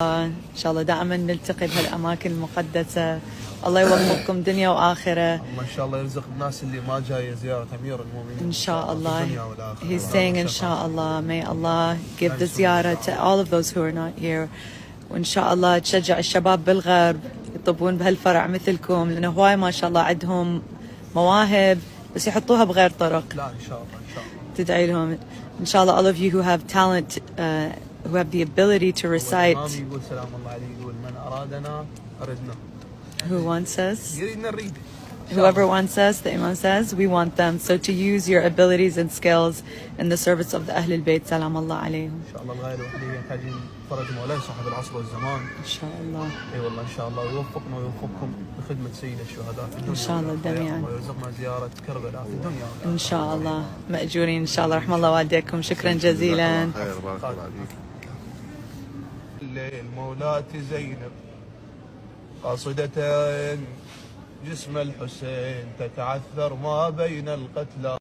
إن شاء الله دائما نلتقي بهالأماكن المقدسة. الله يوفقكم دنيا وآخرة. الله إن شاء الله يرزق الناس اللي ما جاية زيارة أمير المؤمنين إن شاء الله. والآخرة. He's saying إن شاء الله may Allah give the زيارة to all of those who are not here. وإن شاء الله تشجع الشباب بالغرب يطبون بهالفرع مثلكم، لأنه هواي ما شاء الله عندهم مواهب بس يحطوها بغير طرق. لا إن شاء الله إن شاء الله. تدعي لهم إن شاء الله. All of you who have talent, who have the ability to recite. يقول سلام الله عليه، يقول من أرادنا أردنا. Who wants us? يريدنا نريد. Whoever wants us, the Imam says, we want them. So to use your abilities and skills in the service of the Ahl al-Bayt, salam Allah alayhim. إن شاء الله الغاية الوحيدة يحتاجين فرج مولاي صاحب العصر والزمان. إن شاء الله. اي والله إن شاء الله يوفقنا ويوفقكم بخدمة سيد الشهداء في الدنيا. إن شاء الله جميعا. ويرزقنا زيارة كربلاء في الدنيا. إن شاء الله مأجورين إن شاء الله. رحم الله والديكم. شكرا جزيلا. خير بارك الله فيك. الليل مولاتي زينب قاصدة جسم الحسين تتعثر ما بين القتلى.